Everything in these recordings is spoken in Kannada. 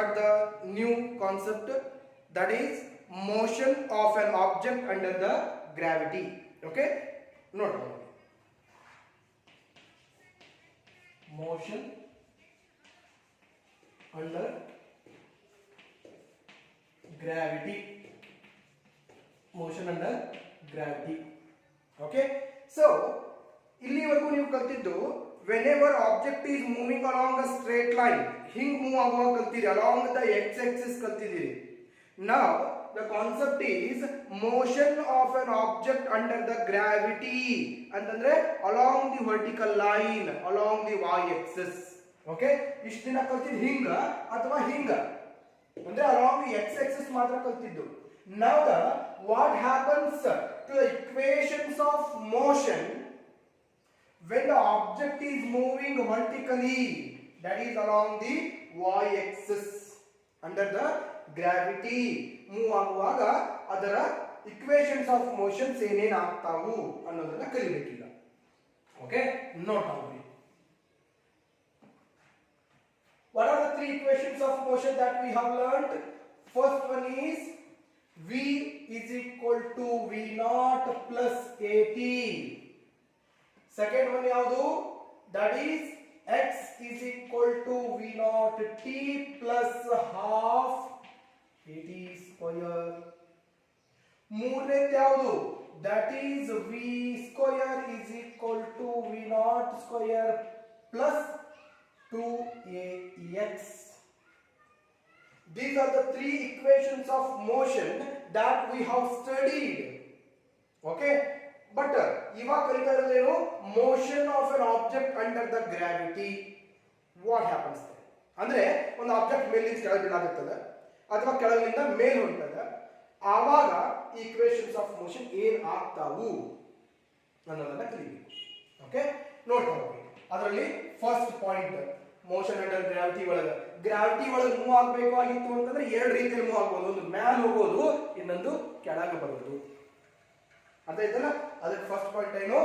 start the new concept, that is motion of an object under the gravity. Okay, note down. Motion under gravity. Motion under gravity. Okay, so ಇಲ್ಲಿವರೆಗೂ ನೀವು ಕಲ್ತಿದ್ದು whenever object is moving along a straight line, ಹಿಂಗ್ ಮೂವ್ ಆಗುವಾಗ ಕಲ್ತಿರಿ, along the x-axis ಕಲ್ತಿದ್ದೀರಿ. Now the concept is motion of an object under the gravity ಅಂತಂದ್ರೆ along the vertical line, along the y-axis. Okay, ಇಷ್ಟು ದಿನ ಕಲ್ತಿದ್ದು ಹಿಂಗ ಅಥವಾ ಹಿಂಗ ಅಂದ್ರೆ along the x-axis ಮಾತ್ರ ಕಲ್ತಿದ್ದು. Now what happens to the equations of motion when the object is moving vertically, that is along the y-axis under the gravity, move ಆಗುವಾಗ ಅದರ equations of motions ಏನೇನು ಆಗ್ತಾವು ಅನ್ನೋದನ್ನ ಕಲಿಬೇಕೀಗ. ಓಕೆ, ನೋಟ್ ಮಾಡಿ. What are the three equations of motion that we have learned? First one is V is equal to V naught plus AT. Second one ಯಾವುದು? That is X is equal to V naught T plus half AT square. ಮೂರನೇದು ಯಾವುದು? That is V square is equal to V naught square plus 2AX. These are the three equations of motion that we have studied. Okay, but ಇವಾಗ ಕಲಿತಾ ಇರೋದೇನು? Motion of an object under the gravity. What happens there? ಅಂದ್ರೆ ಒಂದು ಆಬ್ಜೆಕ್ಟ್ ಮೇಲಿಂದ ಕೆಳಗೆ ಬೀಳಾಗುತ್ತದೆ ಅಥವಾ ಕೆಳಗಿನಿಂದ ಮೇಲೆ ಹೊಂಟದ, ಆವಾಗ ಈಕ್ವೇಷನ್ಸ್ ಆಫ್ ಮೋಷನ್ ಏನ್ ಆಗ್ತಾವು ಅನ್ನೋದನ್ನ ಕಲಿಬೇಕು. ಓಕೆ, ನೋಡ್ತಾ ಹೋಗಿ. ಅದರಲ್ಲಿ first point motion under gravity ಒಳಗೆ. ಗ್ರಾವಿಟಿ ಒಳಗೆ ಮೂವ್ ಆಗಬೇಕಾಗಿತ್ತು ಅಂತಂದ್ರೆ ಎರಡು ರೀತಿಯಲ್ಲಿ ಮೂವ್ ಆಗ್ಬೋದು. ಒಂದು ಮ್ಯಾಲ್ ಹೋಗೋದು, ಇನ್ನೊಂದು ಕೆಳಗೆ ಬರೋದು. ಅರ್ಥ ಆಯ್ತಲ್ಲ? ಅದಕ್ಕೆ ಫಸ್ಟ್ ಪಾಯಿಂಟ್ ಏನು?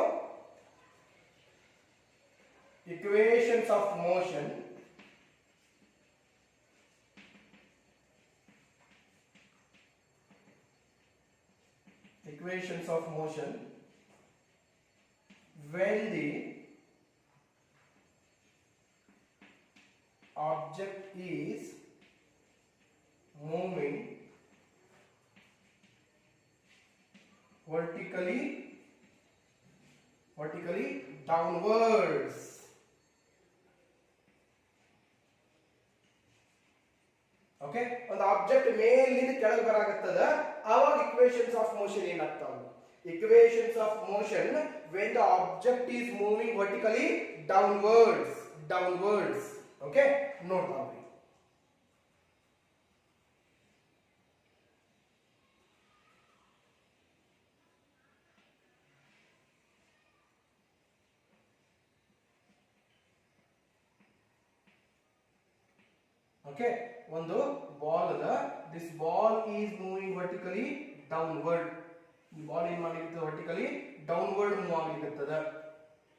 Equations of motion when the object is moving vertically downwards. Okay, ಒಂದು ಆಬ್ಜೆಕ್ಟ್ ಮೇಲಿಂದ ಕೆಳಗೆ ಬರಾಕತ್ತದ, ಆವಾಗ ಇಕ್ವೇಷನ್ಸ್ ಆಫ್ ಮೋಷನ್ ಏನಾಗ್ತಾವು? Equations of motion when the object is moving vertically downwards. Okay, note down. Okay, ಒಂದು ಬಾಲ್ ಅದ. This ball is moving vertically downward. ಈ ಬಾಲ್ ಏನ್ ಮಾಡ್ಲಿಕ್ಕೆ ವರ್ಟಿಕಲಿ ಡೌನ್ವರ್ಡ್ ಮೂವ್ ಆಗ್ಲಿಕ್ಕತ್ತದ.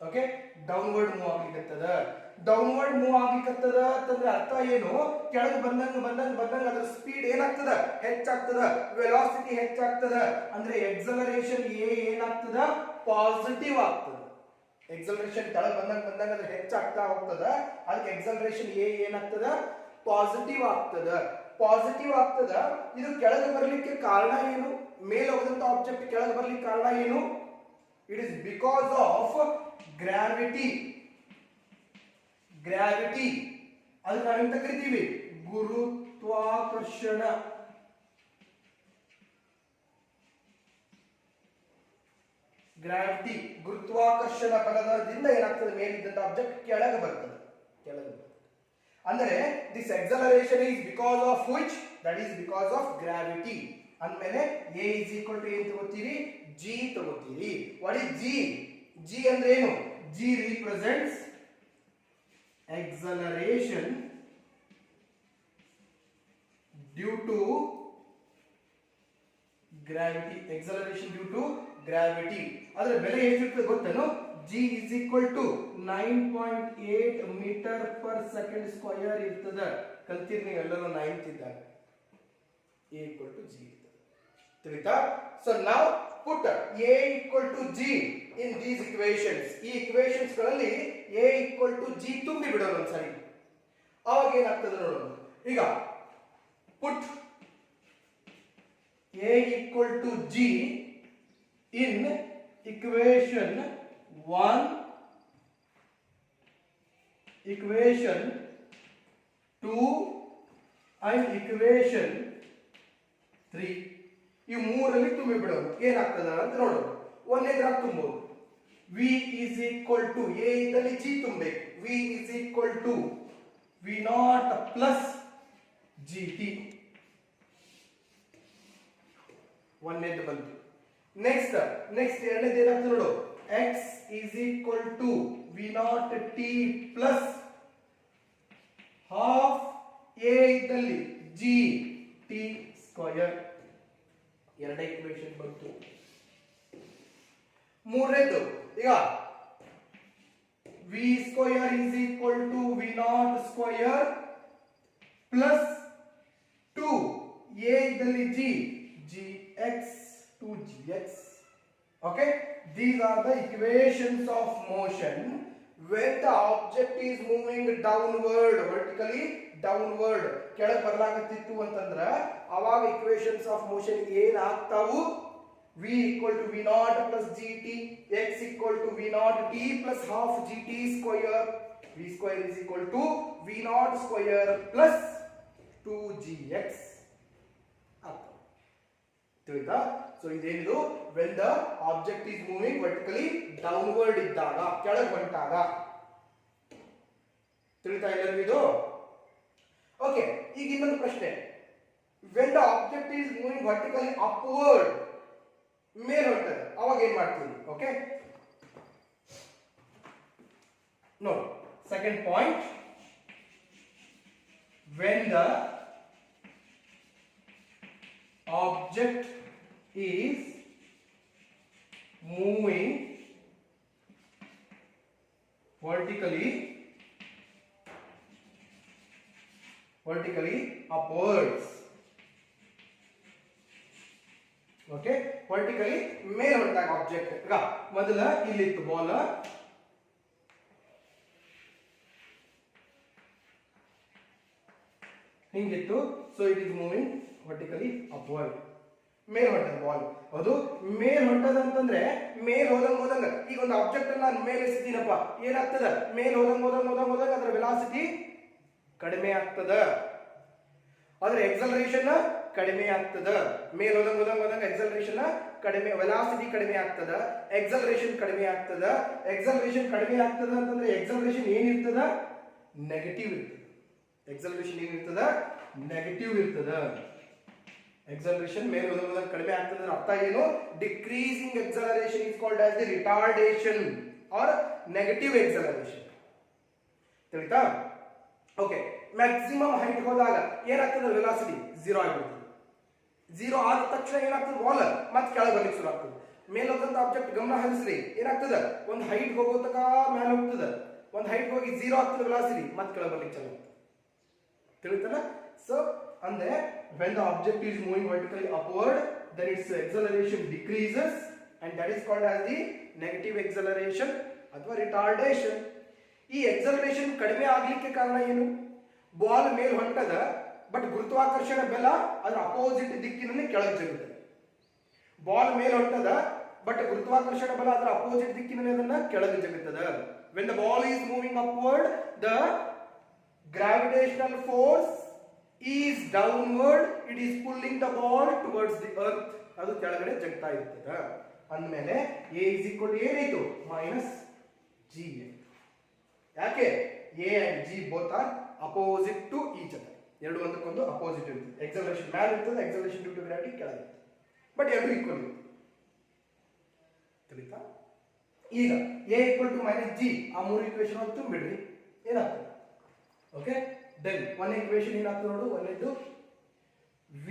ಓಕೆ, ಡೌನ್ವರ್ಡ್ ಮೂವ್ ಆಗ್ಲಿಕ್ಕತ್ತದ ಅಂತಂದ್ರೆ ಅರ್ಥ ಏನು? ಕೆಳಗೆ ಬಂದಂಗ ಅದರ ಸ್ಪೀಡ್ ಏನಾಗ್ತದ? ಹೆಚ್ಚಾಗ್ತದ. ವೆಲಾಸಿಟಿ ಹೆಚ್ಚಾಗ್ತದ. ಅಂದ್ರೆ ಎಕ್ಸಲರೇಷನ್ ಏನಾಗ್ತದ? ಪಾಸಿಟಿವ್ ಆಗ್ತದ. ಎಕ್ಸಲರೇಷನ್ ಕೆಳಗೆ ಬಂದಂಗ ಅದು ಹೆಚ್ಚಾಗ್ತಾ ಹೋಗ್ತದ. ಅದಕ್ಕೆ ಎಕ್ಸಲರೇಷನ್ ಏನಾಗ್ತದ? ಪಾಸಿಟಿವ್ ಆಗ್ತದ. ಇದು ಕೆಳಗೆ ಬರಲಿಕ್ಕೆ ಕಾರಣ ಏನು? ಮೇಲೆ ಹೋದಂತ ಆಬ್ಜೆಕ್ಟ್ ಕೆಳಗೆ ಬರಲಿಕ್ಕೆ ಕಾರಣ ಏನು? It is because of gravity. ಅದು ನಾವೆಂತ ಕರಿತೀವಿ? ಗುರುತ್ವಾಕರ್ಷಣ. ಗ್ರಾವಿಟಿ, ಗುರುತ್ವಾಕರ್ಷಣ ಬಲದಿಂದ ಏನಾಗ್ತದೆ? ಮೇಲಿದ್ದಂತ ಆಬ್ಜೆಕ್ಟ್ ಕೆಳಗೆ ಬರ್ತದೆ. ಅಂದ್ರೆ this acceleration is because of which? That is because of gravity. ಅಂದಮೇಲೆ a is equal to ಏನು ತಗೋತೀರಿ? G ತಗೋತೀರಿ. What is G? G ಅಂದ್ರೆ ಏನು? G represents acceleration due to gravity. ಅದರ ಬೆಲೆ ಎಷ್ಟಿರ್ತದೆ ಗೊತ್ತೇನು? G is equal to 9.8 meter per second square ಇರ್ತದೆ. ಕಲ್ತೀರಿ ನೀವೆಲ್ಲರೂ 9th ಇದ್ದಾಗ. A equal to G ತಿಳಿತಾ? So now put A equal to G in these equations. ಈ equations ಗಳಲ್ಲಿ A equal to G ತುಂಬಿ ಬಿಡೋಣ ಒಂದ್ಸರಿ. ಅವಾಗ ಏನಾಗ್ತದೆ ನೋಡೋಣ. ಈಗ put A equal to G in equation 1, equation 2 and equation 3. ಈ ಮೂರಲ್ಲಿ ತುಂಬಿ ಬಿಡೋದು ಏನಾಗ್ತದ ಅಂತ ನೋಡೋಣ. ಒಂದನೇದ್ರಾಗ ತುಂಬೋದು. V is equal to A ಇದ್ದಲ್ಲಿ G ತುಂಬಬೇಕು. V is equal to V0 plus GT. ಒಂದನೇದು ಬಂತು. ನೆಕ್ಸ್ಟ್ ಎರಡನೇದು ಏನಾಗ್ತದೆ ನೋಡು. X is equal to V0 T plus half A ಇದ್ದಲ್ಲಿ G T ಸ್ಕ್ವೇರ್. ಎರಡೇ ಇಕ್ವೇಶನ್ ಬಂತು. ಮೂರನೇದು ಈಗ V square is equal to V0 square plus 2 A ಇದ್ದಲ್ಲಿ G Gx 2Gx. Okay, these are the equations of motion when the object is moving downward, vertically downward. ಕೆಳಗೆ ಬರಲಾಗತ್ತಿತ್ತು ಅಂತಂದ್ರ ಅವಾಗ equations of motion ಏನ್ ಆಗ್ತಾವು? V equal to V0 plus GT, X equal to V0 T plus half GT square. V square is equal to V0 square plus 2Gx. ತಿಳಿತಾ? ಸೊ ಇದೇನಿದು when the object is moving vertically downward ಇದ್ದಾಗ, ಕೆಳಗೆ ಹೊಂಟಾಗ. ತಿಳಿತಾ ಎಲ್ಲರಿಗೂ ಇದು? ಓಕೆ, ಈಗ ಇನ್ನೊಂದು ಪ್ರಶ್ನೆ. when the object is moving vertically upward, ಮೇಲೆ ಹೊಂಟದ ಅವಾಗ ಏನ್ ಮಾಡ್ತೀವಿ? ಓಕೆ, ನೋಡಿ second point. when the object is moving vertically upwards. Okay, vertically ಮೇಲೆ ಹೊಂಟಾಗ ಆಬ್ಜೆಕ್ಟ್. ಈಗ ಮೊದಲ ಇಲ್ಲಿತ್ತು ಬಾಲ್, ಹಿಂಗಿತ್ತು. So it is moving vertically upward. ಮೇಲ್ ಹೊಂಟದ ಬಾಲ್. ಅದು ಮೇಲ್ ಹೊಂಟದ ಅಂತಂದ್ರೆ ಮೇಲ್ ಹೋದಂಗ ಈಗ ಒಂದು ಆಬ್ಜೆಕ್ಟ್ ಅನ್ನ ನಾನು ಮೇಲೆ ಎಸಿದ್ದೀನಪ್ಪ, ಏನಾಗ್ತದ? ಮೇಲ್ ಹೋದಂಗ ಅದರ ವೆಲಾಸಿಟಿ ಕಡಿಮೆ ಆಗ್ತದ, ಅದರ ಎಕ್ಸಲರೇಷನ್ ಕಡಿಮೆ ಆಗ್ತದ. ಮೇಲ್ ಹೋದಂಗ ಎಕ್ಸಲರೇಷನ್ ಕಡಿಮೆ, ವೆಲಾಸಿಟಿ ಕಡಿಮೆ ಆಗ್ತದ, ಎಕ್ಸಲರೇಷನ್ ಕಡಿಮೆ ಆಗ್ತದ. ಎಕ್ಸಲರೇಷನ್ ಕಡಿಮೆ ಆಗ್ತದ ಅಂತಂದ್ರೆ ಎಕ್ಸಲರೇಷನ್ ಏನಿರ್ತದ? ನೆಗೆಟಿವ್ ಇರ್ತದ. ಎಕ್ಸಲರೇಷನ್ ಏನಿರ್ತದ? ನೆಗೆಟಿವ್ ಇರ್ತದ. ಎಕ್ಸಲರೇಷನ್ ಮೇಲೆ ಹೋದಂಗ ಕಡಿಮೆ ಆಗ್ತದ ಅರ್ಥ ಏನು? Decreasing acceleration is called as the retardation or negative acceleration. ತಿಳಿತಾ? ಓಕೆ, ಮ್ಯಾಕ್ಸಿಮಮ್ ಹೈಟ್ ಹೋದಾಗ ಏನಾಗ್ತದೆ? ವೆಲಾಸಿಟಿ 0 ಆಗಿಬಿಡ್ತದೆ. 0 ಆದ ತಕ್ಷಣ ಏನಾಗ್ತದೆ? ಬಾಲ್ ಮತ್ತೆ ಕೆಳಗೆ ಬರ್ಲಿಕ್ಕೆ ಶುರು ಆಗ್ತದೆ. ಮೇಲೆ ಹೋದಂತ ಆಬ್ಜೆಕ್ಟ್ ಗಮನ ಹರಿಸ್ರಿ, ಏನಾಗ್ತದೆ? ಒಂದು ಹೈಟ್ ಹೋಗೋ ತನಕ ಮೇಲೆ ಹೋಗ್ತದೆ, ಒಂದು ಹೈಟ್ ಹೋಗಿ 0 ಆಗ್ತದೆ ವೆಲಾಸಿಟಿ, ಮತ್ತೆ ಕೆಳಗೆ ಬರ್ಲಿಕ್ಕೆ ಚಾಲು ಆಗ್ತದೆ. ತಿಳಿತಲ್ಲ? ಸೊ ಅಂದ್ರೆ when the object is moving vertically upward, then its acceleration decreases and that is called as the negative acceleration ಅಥವಾ retardation. ಈ acceleration ಕಡಿಮೆ ಆಗ್ಲಿಕ್ಕೆ ಕಾರಣ ಏನು? ಬಾಲ್ ಮೇಲೆ ಹೊಂಟದ, ಬಟ್ ಗುರುತ್ವಾಕರ್ಷಣ ಬಲ ಅದರ ಅಪೋಸಿಟ್ ದಿಕ್ಕಿನಲ್ಲಿ ಕೆಳಗೆ ಜರುಗುತ್ತದೆ. ಬಾಲ್ ಮೇಲೆ ಹೊಂಟದ, ಬಟ್ ಗುರುತ್ವಾಕರ್ಷಣ ಬಲ ಅದರ ಅಪೋಸಿಟ್ ದಿಕ್ಕಿನಲ್ಲಿ ಅದನ್ನ ಕೆಳಗೆ ಜರುಗುತ್ತದೆ. when the ball is moving upward, the gravitational force is downward, it is pulling the ball towards the earth. ಅದು ಕೆಳಗಡೆ ಜಗ್ತಾ ಇರ್ತದೆ. ಅಂದಮೇಲೆ A is equal to ಏನಾಯ್ತು? Minus G. ಯಾಕೆ? A and G both are opposite to each other. ಎರಡು ಒಂದಕ್ಕೊಂದು ಅಪೋಸಿಟ್ ಇರ್ತದೆ. ಎಕ್ಸಲರೇಷನ್ ಮೇಲೆ ಇರ್ತದೆ, ಎಕ್ಸಲರೇಷನ್ ಡ್ಯೂ ಟು ಗ್ರಾವಿಟಿ ಕೆಳಗೆ ಇರ್ತದೆ, ಬಟ್ ಎರಡು ಈಕ್ವಲ್ ಇರ್ತದೆ. ತಿಳಿತಾ? ಈಗ A equal to minus G, ಆ ಮೂರು ಈಕ್ವೇಷನ್ ಒಂದು ತುಂಬಿಡ್ರಿ, ಏನಾಗ್ತದೆ? ಓಕೆ, then one equation ಏನಾಗ್ತದೆ ನೋಡು. ಒಂದೇದು V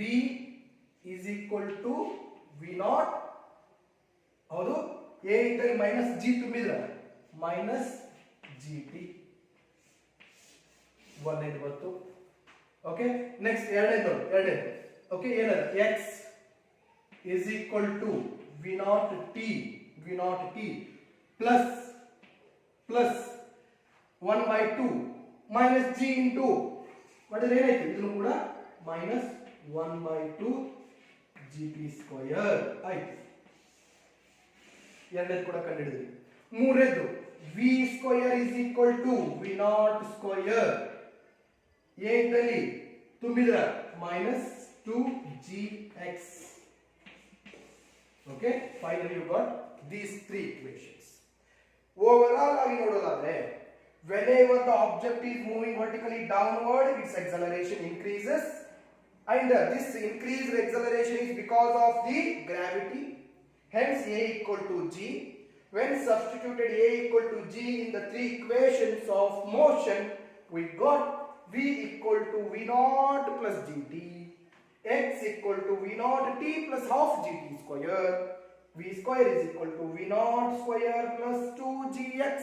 is equal to V0. ಹೌದು, A ಇದ್ದಲ್ಲಿ ಮೈನಸ್ G ತುಂಬಿದ್ರೆ ಮೈನಸ್ GT. ಒಂದೇದು ಬಂತು. ಓಕೆ ನೆಕ್ಸ್ಟ್ ಎರಡನೇದು ಓಕೆ ಏನದು x is equal to v naught t plus 1 by 2 minus g into ಮಾಡಿದ್ರೆ ಏನಾಯ್ತು ಇದನ್ನು ಕೂಡ minus 1 by 2 gt square ಆಯ್ತು ಎರಡನೇದು ಕೂಡ ಕಂಡುಹಿಡಿದ್ವಿ ಮೂರನೇದು v square is equal to v naught square a ಇದ್ದಲ್ಲಿ ತುಂಬಿದ್ರ minus 2gx. okay finally you got these three equations. overall ಆಗಿ ನೋಡೋದಾದ್ರೆ whenever the object is moving vertically downward its acceleration increases and this increased acceleration is because of the gravity, hence a equal to g. when substituted a equal to g in the three equations of motion we got v equal to v naught plus gt, x equal to v naught t plus half gt square, v square is equal to v naught square plus 2gx.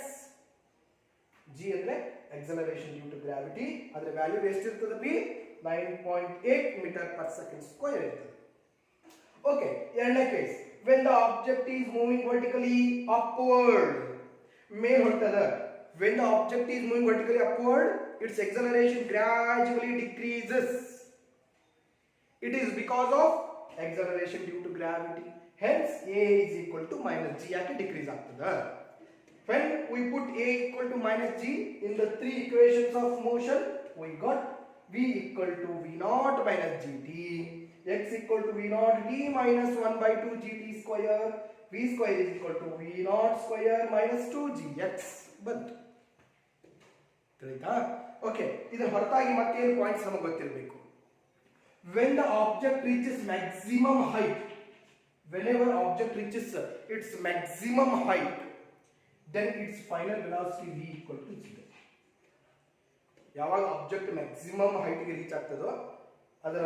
g ಅಂದ್ರೆ acceleration due to gravity, ಅದರ ವ್ಯಾಲ್ಯೂ ಎಷ್ಟಿರ್ತದೆ p 9.8 meter per second square ಇರ್ತದೆ. ಓಕೆ ಎರಡನೇ case when the object is moving vertically upward ಮೇಲ್ ಹೊರಟದ when the object is moving vertically upward its acceleration gradually decreases. it is because of acceleration due to gravity, hence a is equal to minus g ಯಾಕೆ ಡಿಕ್ರೀಸ್ ಆಗ್ತದ. when we put a equal to minus g in the three equations of motion we got v equal to v naught minus gt, x equal to v naught t minus 1 by 2 gt square, v square is equal to v naught square minus 2gx ಬಂತು. ತಿಳಿತಾ? ಓಕೆ ಇದರ ಹೊರತಾಗಿ ಮತ್ತೇನು ಪಾಯಿಂಟ್ಸ್ ನಮಗೆ ಗೊತ್ತಿರಬೇಕು. when the object reaches maximum height, whenever object reaches its maximum height then its final velocity v equal to 0. ಯಾವಾಗ ಆಬ್ಜೆಕ್ಟ್ ಮ್ಯಾಕ್ಸಿಮಮ್ ಹೈಟ್ ಗೆ ರೀಚ್ ಆಗ್ತದೋ ಅದರ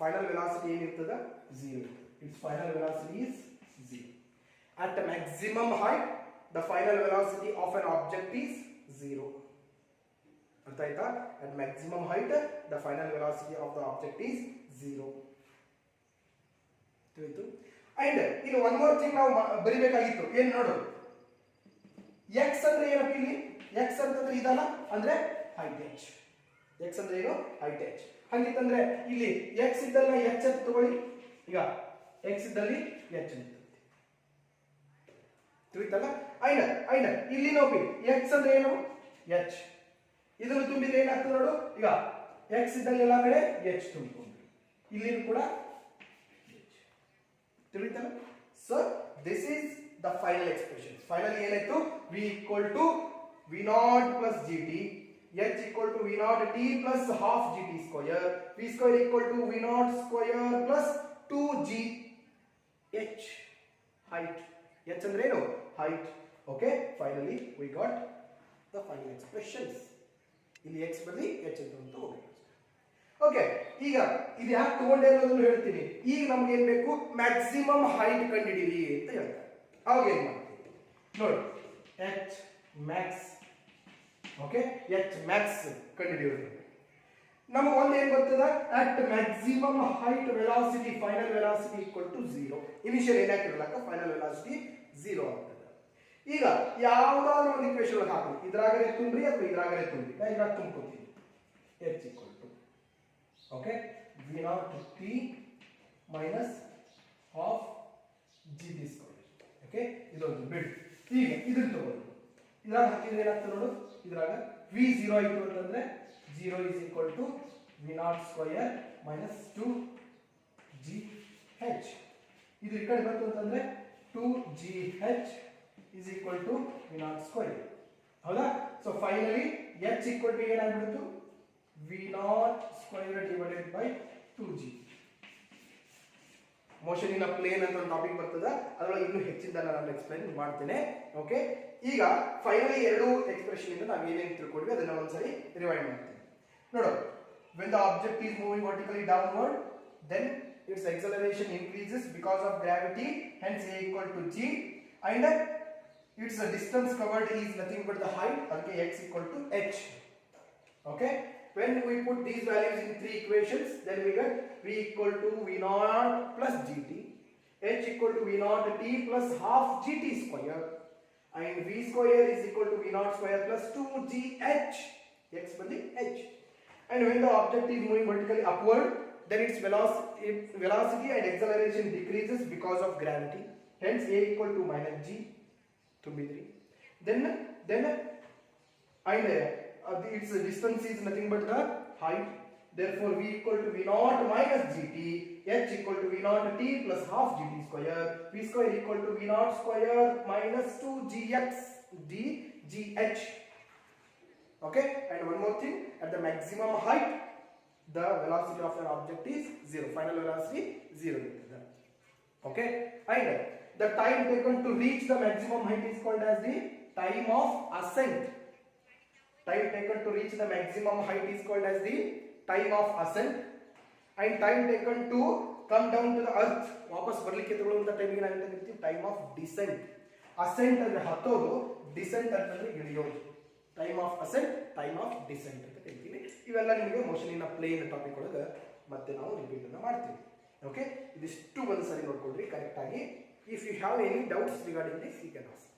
ಫೈನಲ್ ವೆಲಾಸಿಟಿ ಏನಿರ್ತದ 0. its final velocity is 0. at the maximum height the final velocity of an object is 0. ಅರ್ಥ ಆಯ್ತಾ? at maximum height the final velocity of the object is 0. ತಿಳಿತು? and ಇನ್ನು one more thing ನಾವು ಬರಿಬೇಕಾಗಿತ್ತು. ಏನು ನೋಡು, x ಅಂದ್ರೆ ಏನಪ್ಪ ಇಲ್ಲಿ? x ಅಂತಂದ್ರೆ ಇದಲ್ಲ, ಅಂದ್ರೆ height h. x ಅಂದ್ರೆ ಏನು? height h. ಹಾಗಿತ್ತಂದ್ರೆ ಇಲ್ಲಿ x ಇದ್ದಲ್ಲ h ಅಂತ ತಗೊಳ್ಳಿ. ಈಗ x ಇದ್ದಲ್ಲಿ h ಅಂತ ತಿಳಿತಲ್ಲ? ಐನ ಇಲ್ಲಿ ನೋಡಿ x ಅಂದ್ರೆ ಏನು? h. ಇದನ್ನು ತುಂಬಿದ್ರೆ ಏನಾಗ್ತದೆ ನೋಡು. ಈಗ x ಇದ್ದಲ್ಲಿ ಎಲ್ಲ ಕಡೆ h ತುಂಬಿಕೊಂಡು ಇಲ್ಲಿನೂ ಕೂಡ h. ತಿಳಿತಲ್ಲ? so this is the final expression. finally ಏನಾಯ್ತು? v equal to v naught plus gt, h equal to v naught t plus half gt square, v square equal to v naught square plus 2gh. height. h ಅಂದ್ರೆ ಏನು? height. okay finally we got the final expressions. ಇಲ್ಲಿ x ಬದಲಿ h ಅಂತ ತಗೋಬೇಕು. ಓಕೆ ಈಗ ಇದು ಯಾಕೆ ತಗೊಂಡೆ ಅನ್ನೋದನ್ನು ಹೇಳ್ತೀನಿ. ಈಗ ನಮ್ಗೆ ಏನ್ ಬೇಕು? ಮ್ಯಾಕ್ಸಿಮಮ್ ಹೈಟ್ ಕಂಡುಹಿಡಿಯಿರಿ ಅಂತ ಹೇಳ್ತಾರೆ. ಅವಾಗ ಏನ್ ಮಾಡ್ತೀವಿ ನೋಡಿ, h max. Okay h max ಕಂಡುಹಿಡಿಯೋದು ನಮಗೆ ಒಂದು ಏನು ಗೊತ್ತದ? at maximum height velocity final velocity equal to 0. Initial ಏನಾಗಿರಲಕ್ಕ ಫೈನಲ್ ವೆಲಾಸಿಟಿ 0 ಆಗ್ತದೆ. ಈಗ ಯಾವುದಾದ್ರೂ ಒಂದು ಇಕ್ವೇಶನ್ ಒಳಗೆ ಹಾಕಿ ಇದ್ರಾಗರೆ ತುಂಬ್ರಿ ಅಥವಾ ಇದ್ರಾಗರೆ ತುಂಬ್ರಿ, ನಾ ಇದ್ರಾಗ ತುಂಬ್ಕೊತೀನಿ. h equal to okay v naught t minus half gt square. Okay ಇದೊಂದು ಬಿಡ್. ಈಗ ಇದನ್ನ ತಗೊಳ್ಳಿ, ಇದ್ರಾಗ ಹಾಕಿದ್ರೆ ಏನಾಗ್ತದೆ ನೋಡು. ಇದ್ರಾಗ v 0 ಆಯಿತು ಅಂತಂದ್ರೆ 0 is equal to v naught square minus 2gh. ಇದು ಈ ಕಡೆ ಬಂತು ಅಂತಂದ್ರೆ 2gh is equal to v naught square. ಹೌದಾ? So finally h equal to ಏನಾಗ್ಬಿಡ್ತು? v naught square divided by 2g. Motion in a plane ಅಂತ ಒಂದು ಟಾಪಿಕ್ ಬರ್ತದ, ಅದರೊಳಗೆ ಇನ್ನೂ ಹೆಚ್ಚಿಂದ ನಾನು ಎಕ್ಸ್ಪ್ಲೈನ್ ಮಾಡ್ತೇನೆ. ಓಕೆ ಈಗ ಫೈನಲಿ ಎರಡು ಎಕ್ಸ್ಪ್ರೆಷನ್ ಇಂದ ನಾವು ಏನೇನು ತಿಳ್ಕೊಂಡ್ವಿ ಅದನ್ನ ಒಂದ್ಸರಿ ರಿವೈಂಡ್ ಮಾಡ್ತೀನಿ. ನೋಡು, when the object is moving vertically downward then its acceleration increases because of gravity, hence a equal to g, and its distance covered is nothing but the height, okay, x equal to h. Okay, when we put these values in three equations, then we get v equal to v naught plus gt, h equal to v naught t plus half gt square, and v square is equal to v naught square plus 2gh, x bandi h. And when the object is moving vertically upward, then its velocity and acceleration decreases because of gravity. Hence a equal to minus g to b3. Then and its distance is nothing but the height. Therefore v equal to v naught minus gt, h equal to v naught t plus half gt square, v square equal to v naught square minus 2gx dgh. Okay, and one more thing, at the maximum height the velocity of an object is 0, final velocity 0. Okay, and the time taken to reach the maximum height is called as the time of ascent. Time taken to reach the maximum height is called as the time of ascent, and time taken to come down to the earth, ವಾಪಸ್ ಬರಲಿಕ್ಕೆ ತಗೊಳ್ಳುವಂತ ಟೈಮಿಗೆ ನಾವು ಏನು ಕರಿತೀವಿ, ಟೈಮ್ ಆಫ್ ಡಿಸೆಂಟ್. ಅಸೆಂಟ್ ಅಂದ್ರೆ ಹತ್ತೋದು, ಡಿಸೆಂಟ್ ಅಂತಂದ್ರೆ ಇಳಿಯೋದು. Time of ascent, time of descent ಅಂತ ಕರಿತೀವಿ. ಇವೆಲ್ಲ ನಿಮಗೆ ಮೋಷನ್ ಇನ್ ಪ್ಲೇನ್ ಟಾಪಿಕ್ ಒಳಗೆ ಮತ್ತೆ ನಾವು ರಿಪೀಟ್ ಅನ್ನ ಮಾಡ್ತೀವಿ. ಓಕೆ, ಇದಿಷ್ಟು ಒಂದು ಸರಿ ನೋಡ್ಕೊಳ್ರಿ ಕರೆಕ್ಟ್ ಆಗಿ. If you have any doubts regarding this you can ask.